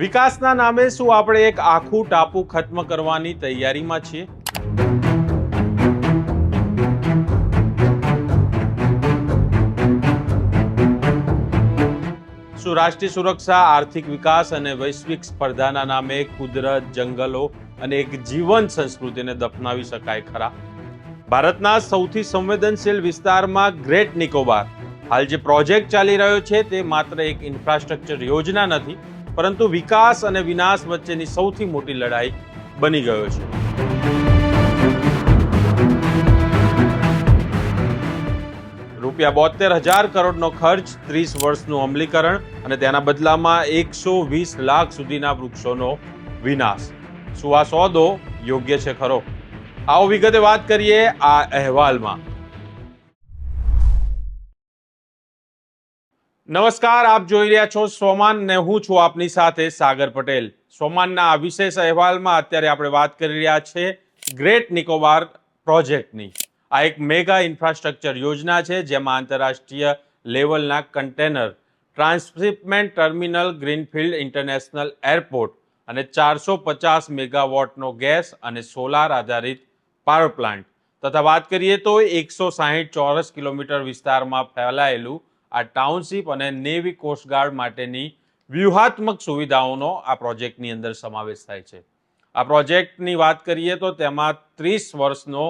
વિકાસના નામે શું આપણે એક આખું ટાપુ ખત્મ કરવાની તૈયારીમાં છીએ? શું રાષ્ટ્રીય સુરક્ષા, આર્થિક વિકાસ અને વૈશ્વિક સ્પર્ધાના નામે કુદરત, જંગલો અને એક જીવંત સંસ્કૃતિને દફનાવી શકાય ખરા? ભારતના સૌથી સંવેદનશીલ વિસ્તારમાં ગ્રેટ નિકોબાર હાલ જે પ્રોજેક્ટ ચાલી રહ્યો છે તે માત્ર એક ઇન્ફ્રાસ્ટ્રક્ચર યોજના નથી, પરંતુ વિકાસ અને વિનાશ વચ્ચેની સૌથી મોટી લડાઈ બની ગયો છે. ₹72,000 કરોડનો ખર્ચ, 30 વર્ષનું અમલીકરણ અને તેના બદલામાં 120 લાખ સુધીના વૃક્ષોનો વિનાશ. શું આ સોદો યોગ્ય છે ખરો? આવો વિગતે વાત કરીએ આ અહેવાલમાં. નમસ્કાર, આપ જોઈ રહ્યા છો સોમાન ને હું છું આપની સાથે સાગર પટેલ. સોમાનના આ વિશેષ અહેવાલમાં અત્યારે આપણે વાત કરી રહ્યા છે ગ્રેટ નિકોબાર પ્રોજેક્ટની. આ એક મેગા ઇન્ફ્રાસ્ટ્રક્ચર યોજના છે જેમાં આંતરરાષ્ટ્રીય લેવલના container transshipment terminal, greenfield international airport અને 450 મેગાવોટનો ગેસ અને સોલાર આધારિત પાવર પ્લાન્ટ તથા વાત કરીએ તો 160 ચોરસ કિલોમીટર વિસ્તારમાં ફેલાયેલું આ ટાઉનશીપ અને નેવી કોસ્ટગાર્ડ માટેની વ્યૂહાત્મક સુવિધાઓનો આ પ્રોજેક્ટની અંદર સમાવેશ થાય છે. આ પ્રોજેક્ટની વાત કરીએ તો તેમાં 30 વર્ષનો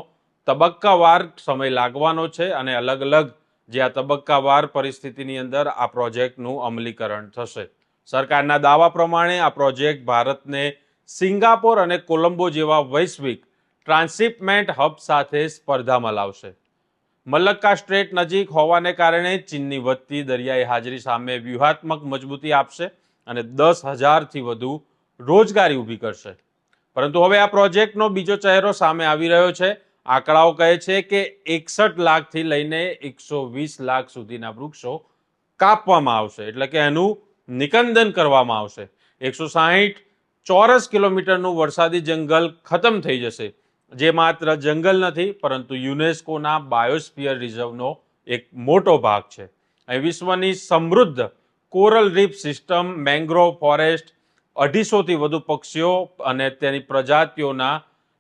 તબક્કાવાર સમય લાગવાનો છે અને અલગ અલગ જે આ તબક્કાવાર પરિસ્થિતિની અંદર આ પ્રોજેક્ટનું અમલીકરણ થશે. સરકારના દાવા પ્રમાણે આ પ્રોજેક્ટ ભારતને સિંગાપોર અને કોલંબો જેવા વૈશ્વિક ટ્રાન્સશિપમેન્ટ હબ સાથે સ્પર્ધામાં લાવશે. મલક્કા સ્ટ્રેટ નજીક હોવાને કારણે ચીનની વધતી દરિયાઈ હાજરી સામે વ્યૂહાત્મક મજબૂતી આપશે અને 10,000થી વધુ રોજગારી ઊભી કરશે. પરંતુ હવે આ પ્રોજેક્ટનો બીજો ચહેરો સામે આવી રહ્યો છે. આંકડાઓ કહે છે કે 61 લાખથી લઈને 120 લાખ સુધીના વૃક્ષો કાપવામાં આવશે, એટલે કે એનું નિકંદન કરવામાં આવશે. 160 ચોરસ કિલોમીટરનું વરસાદી જંગલ ખતમ થઈ જશે, જે માત્ર જંગલ નથી પરંતુ યુનેસ્કોના બાયોસ્ફિયર રિઝર્વનો એક મોટો ભાગ છે. અહીં વિશ્વની સમૃદ્ધ coral reef system, mangrove forest, 250થી વધુ પક્ષીઓ અને તેની પ્રજાતિઓના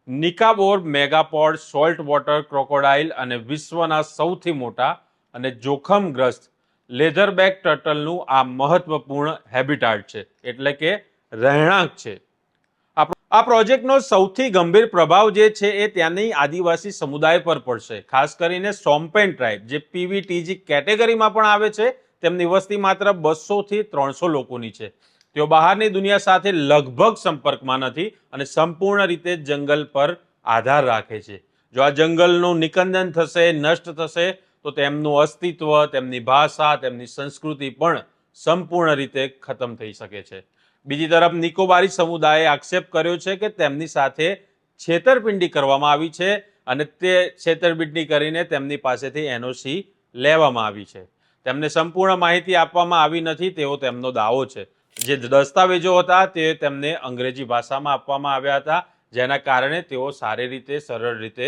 Nicobar megapode, salt water crocodile અને વિશ્વના સૌથી મોટા અને જોખમગ્રસ્ત લેધરબેક ટર્ટલનું આ મહત્વપૂર્ણ હેબિટાટ છે, એટલે કે રહેણાંક છે. આ પ્રોજેક્ટનો સૌથી ગંભીર પ્રભાવ જે છે એ ત્યાંની આદિવાસી સમુદાય પર પડશે. ખાસ કરીને સોમ્પેન ટ્રાઇબ, જે પીવીટીજી કેટેગરીમાં પણ આવે છે. તેમની વસ્તી માત્ર 200થી 300 લોકોની છે. તેઓ બહારની દુનિયા સાથે લગભગ સંપર્કમાં નથી અને સંપૂર્ણ રીતે જંગલ પર આધાર રાખે છે. જો આ જંગલનું નિકંદન થશે, નષ્ટ થશે, તો તેમનું અસ્તિત્વ, તેમની ભાષા, તેમની સંસ્કૃતિ પણ સંપૂર્ણ રીતે ખતમ થઈ શકે છે. બીજી તરફ નિકોબારી સમુદાયે આક્ષેપ કર્યો છે કે તેમની સાથે છેતરપિંડી કરવામાં આવી છે અને તે છેતરપિંડી કરીને તેમની પાસેથી એનઓસી લેવામાં આવી છે. તેમને સંપૂર્ણ માહિતી આપવામાં આવી નથી તેવો તેમનો દાવો છે. જે દસ્તાવેજો હતા તે તેમને અંગ્રેજી ભાષામાં આપવામાં આવ્યા હતા, જેના કારણે તેઓ સારી રીતે, સરળ રીતે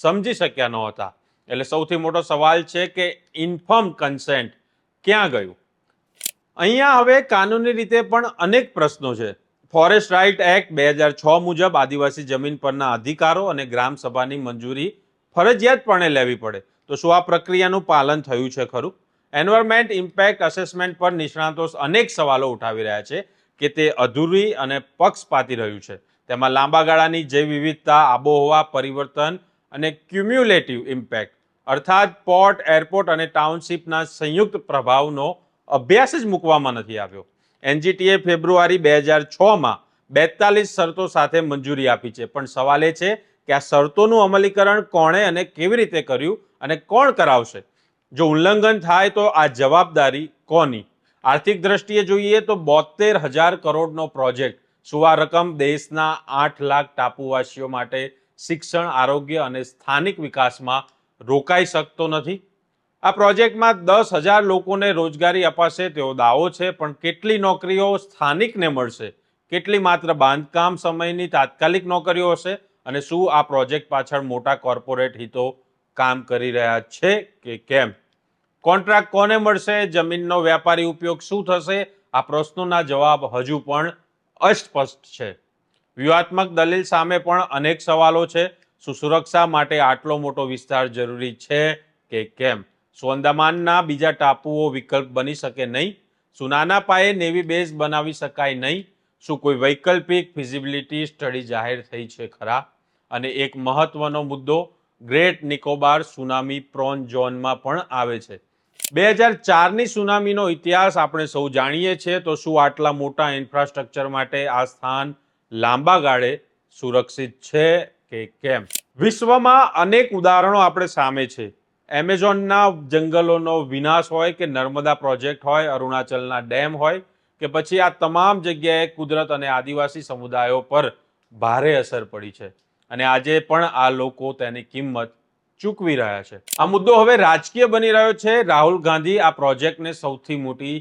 સમજી શક્યા નહોતા. એટલે સૌથી મોટો સવાલ છે કે ઇન્ફોર્મ્ડ કન્સેન્ટ ક્યાં ગયું? અહીંયા હવે કાનૂની રીતે પણ અનેક પ્રશ્નો છે. ફોરેસ્ટ રાઇટ એક્ટ 2006 મુજબ આદિવાસી જમીન પરના અધિકારો અને ગ્રામ સભાની મંજૂરી ફરજિયાતપણે લેવી પડે. તો શું આ પ્રક્રિયાનું પાલન થયું છે ખરું? એન્વાયરમેન્ટ ઇમ્પેક્ટ અસેસમેન્ટ પર નિષ્ણાતો અનેક સવાલો ઉઠાવી રહ્યા છે કે તે અધૂરી અને પક્ષપાતી રહ્યું છે. તેમાં લાંબા ગાળાની જૈવ વિવિધતા, આબોહવા પરિવર્તન અને ક્યુમ્યુલેટિવ ઇમ્પેક્ટ અર્થાત પોર્ટ, એરપોર્ટ અને ટાઉનશીપના સંયુક્ત પ્રભાવનો અભ્યાસ જ મૂકવામાં નથી આવ્યો. એનજીટીએ ફેબ્રુઆરી 2006માં 42 શરતો સાથે મંજૂરી આપી છે, પણ સવાલ એ છે કે આ શરતોનું અમલીકરણ કોણે અને કેવી રીતે કર્યું અને કોણ કરાવશે? જો ઉલ્લંઘન થાય તો આ જવાબદારી કોની? આર્થિક દ્રષ્ટિએ જોઈએ તો 72,000 કરોડનો પ્રોજેક્ટ, શું આ રકમ દેશના 8 લાખ ટાપુવાસીઓ માટે શિક્ષણ, આરોગ્ય અને સ્થાનિક વિકાસમાં રોકાઈ શકતો નથી? આ પ્રોજેક્ટમાં 10,000 લોકોને રોજગારી અપાશે તેવો દાવો છે, પણ કેટલી નોકરીઓ સ્થાનિકને મળશે? કેટલી માત્ર બાંધકામ સમયની તાત્કાલિક નોકરીઓ હશે? અને શું આ પ્રોજેક્ટ પાછળ મોટા કોર્પોરેટ હિતો કામ કરી રહ્યા છે કે કેમ? કોન્ટ્રાક્ટ કોને મળશે? જમીનનો વ્યાપારી ઉપયોગ શું થશે? આ પ્રશ્નોના જવાબ હજુ પણ અસ્પષ્ટ છે. વ્યૂહાત્મક દલીલ સામે પણ અનેક સવાલો છે. શું સુરક્ષા માટે આટલો મોટો વિસ્તાર જરૂરી છે કે કેમ? શું અંદામાનના બીજા ટાપુઓ વિકલ્પ બની શકે નહીં? શું નાના પાયે નેવી બેઝ બનાવી શકાય નહીં? શું કોઈ વૈકલ્પિક ફિઝિબિલિટી સ્ટડી જાહેર થઈ છે ખરા? અને એક મહત્વનો મુદ્દો, ગ્રેટ નિકોબાર સુનામી પ્રોન ઝોનમાં પણ આવે છે. 2004ની સુનામીનો ઇતિહાસ આપણે સૌ જાણીએ છીએ. તો શું આટલા મોટા ઇન્ફ્રાસ્ટ્રક્ચર માટે આ સ્થાન લાંબા ગાળે સુરક્ષિત છે કે કેમ? વિશ્વમાં અનેક ઉદાહરણો આપણે સામે છે. એમેઝોનના જંગલોનો વિનાશ હોય કે નર્મદા પ્રોજેક્ટ હોય, અરુણાચલના ડેમ હોય કે પછી આ તમામ જગ્યાએ કુદરત અને આદિવાસી સમુદાયો પર ભારે અસર પડી છે અને આજે પણ આ લોકો તેની કિંમત ચૂકવી રહ્યા છે. આ મુદ્દો હવે રાજકીય બની રહ્યો છે. રાહુલ ગાંધી આ પ્રોજેક્ટને સૌથી મોટી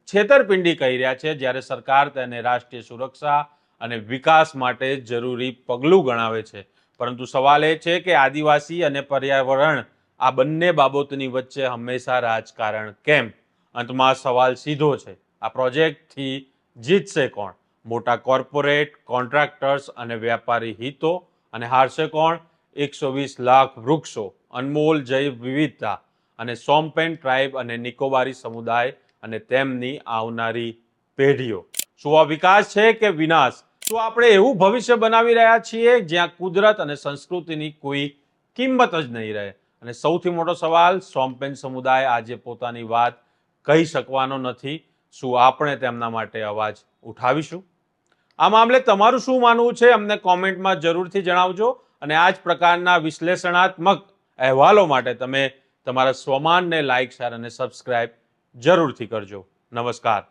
છેતરપિંડી કહી રહ્યા છે, જ્યારે સરકાર તેને રાષ્ટ્રીય સુરક્ષા અને વિકાસ માટે જરૂરી પગલું ગણાવે છે. પરંતુ સવાલ એ છે કે આદિવાસી અને પર્યાવરણ આ બંને બાબતોની વચ્ચે હંમેશા રાજકારણ કેમ? અંતમાં સવાલ સીધો છે, આ પ્રોજેક્ટથી જીતશે કોણ? મોટા કોર્પોરેટ, કોન્ટ્રાક્ટર્સ અને વ્યાપારી હિતો, અને હારશે કોણ? 120 લાખ વૃક્ષો, અનમોલ જૈવ વિવિધતા અને સોમ્પેન ટ્રાઇબ અને નિકોબારી સમુદાય અને તેમની આવનારી પેઢીઓ. શું આ વિકાસ છે કે વિનાશ? શું આપણે એવું ભવિષ્ય બનાવી રહ્યા છીએ જ્યાં કુદરત અને સંસ્કૃતિની કોઈ કિંમત જ નહીં રહે? અને સૌથી મોટો સવાલ, સોમ્પેન સમુદાય આજે પોતાની વાત કહી શકવાનો નથી. શું આપણે તેમના માટે અવાજ ઉઠાવીશું? આ મામલે તમારું શું માનવું છે? અમને કોમેન્ટમાં જરૂરથી જણાવજો. અને આ જ પ્રકારના વિશ્લેષણાત્મક અહેવાલો માટે તમે તમારા સ્વમાનને લાઇક, શેર અને સબસ્ક્રાઇબ જરૂરથી કરજો. નમસ્કાર.